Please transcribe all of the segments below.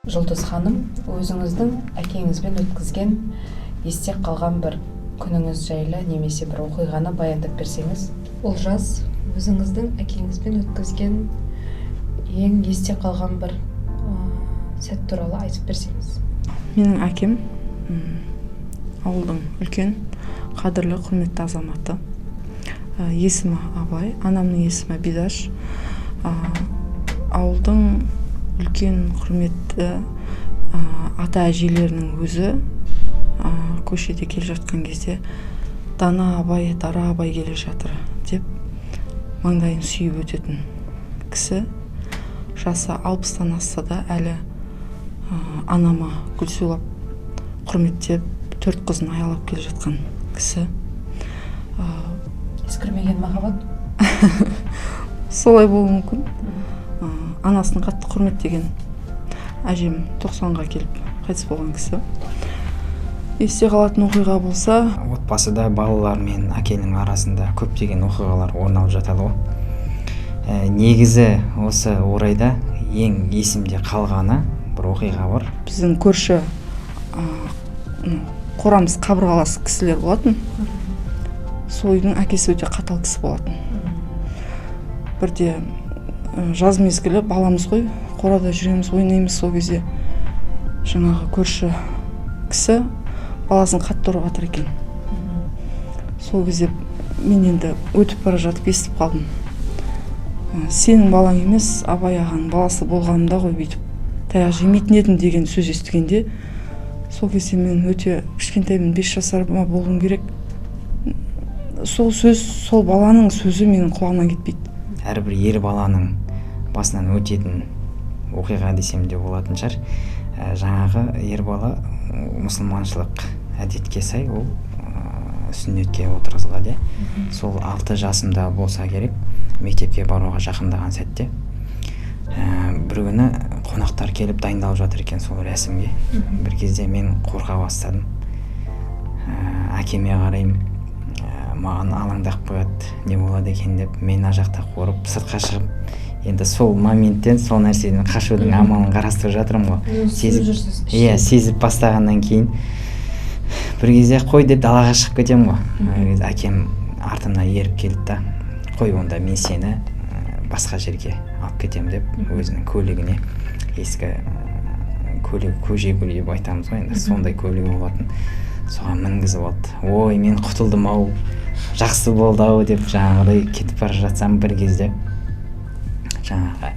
Жұлдыз ханым, өзіңіздің әкеңізбен өткізген есте қалған бір күніңіз жайлы немесе бір оқиғаны баяндап берсеңіз. Олжас, өзіңіздің әкеңізбен өткізген ең есте қалған бір сәт туралы айтып берсеңіз. Менің әкем ауылдың үлкен, қадірлі, құрметті азаматы. Есімі Абай, анамның есімі Бидаш. Ауылдың үлкен, құрметті ата әжелерінің өзі көшеде келе жатқан кезде дана Абай, дара Абай келе жатыр деп маңдайын сүйіп өтетін кісі. Жасы 60-тан асса да әлі анама гүл сыйлап, құрметтеп, 4 қызын аялап келе жатқан кісі. Ескірмеген махаббат? Солай болуы мүмкін. Анасын қатты құрметтеген әжем 90-ға келіп қайтыс болған кісі. Есте қалатын оқиға болса, отбасыда балалар мен әкенің арасында көптеген оқиғалар орын алып жатады ғой. Негізі осы орайда ең есімде қалғаны бір оқиға бар. Біздің көрші қорамыз қабырғалас кісілер болатын. Сол үйдің әкесі өте қатал кісі болатын. Бірде жаз мезгілі баламыз ғой, қорада жүреміз, ойнаймыз. Сол кезде жаңағы көрші кісі баласын қатты ұрып жатыр екен. Сол кезде мен енді өтіп бара жатып естіп қалдым. Сенің балаң емес, Абай ағаның баласы болғанымда ғой бүйтіп таяқ жемейтін едім деген сөз естігенде, сол кезде мен өте кішкентаймын, 5 жасар болуым керек. Сол сөз, сол баланың сөзі менің құлағымнан кетпейді. Әрбір ер баланың басынан өтетін оқиға десем де болатын шығар. Жаңағы ер бала мұсылманшылық әдетке сай ол сүннетке отырғызылады. Сол 6 жасымда болса керек, мектепке баруға жақындаған сәтте бір күні қонақтар келіп дайындалып жатыр екен сол рәсімге. Бір кезде мен қорқа бастадым. Әкеме қараймын, маған алаңдап қояды, не болады екен деп, мен ана жақта қорып сыртқа шығып, енді сол моменттен сол нәрседен қашудың амалын қарастырып жатырмын ғой. Сезіп бастағаннан кейін бір кезде қой деп далаға шығып кетемін ғой. Әкем артымнан еріп келді да, қой онда мен сені басқа жерге алып кетемін деп, өзінің көлігіне, ескі көже деп айтамыз ғой, енді сондай көлігі болатын. Соған мінгізіп алды. Ой, мен құтылдым ау, жақсы болды ау деп жаңағыдай кетіп бара жатсам, бір кезде жаңағы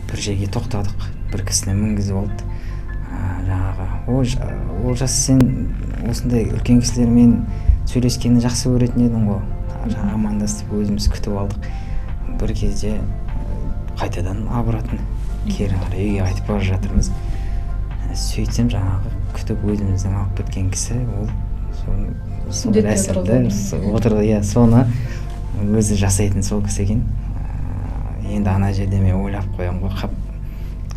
бір жерге тоқтадық. Бір кісіні мінгізіп алды. Жаңағы, Олжас, сен осындай үлкен кісілермен сөйлескенді жақсы көретін едің ғой. Жаңағы амандасып өзіміз күтіп алдық. Бір кезде қайтадан обратно кері қарай үйге қайтып бара жатырмыз. Сөйтсем жаңағы күтіп өзіміздің алып кеткен кісі ол сол рәсімді отырды, соны өзі жасайтын сол кісі екен. Енді ана жерде мен ойлап қоям ғой, қап,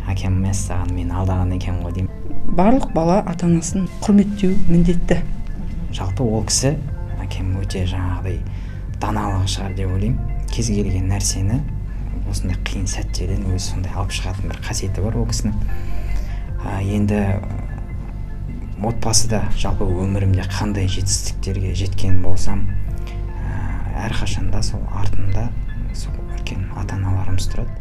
әкем мәссаған мен алдаған екен ғой деймін. Барлық бала ата-анасын құрметтеу міндетті. Жалпы ол кісі, әкем өте жаңағыдай даналығы шығар деп ойлаймын. Кез келген нәрсені осындай қиын сәттерден өзі сондай алып шығатын бір қасиеті бар ол кісінің. Енді отбасыда жалпы өмірімде қандай жетістіктерге жеткен болсам, әрқашанда сол артымда сол үлкен ата-аналарымыз тұрады.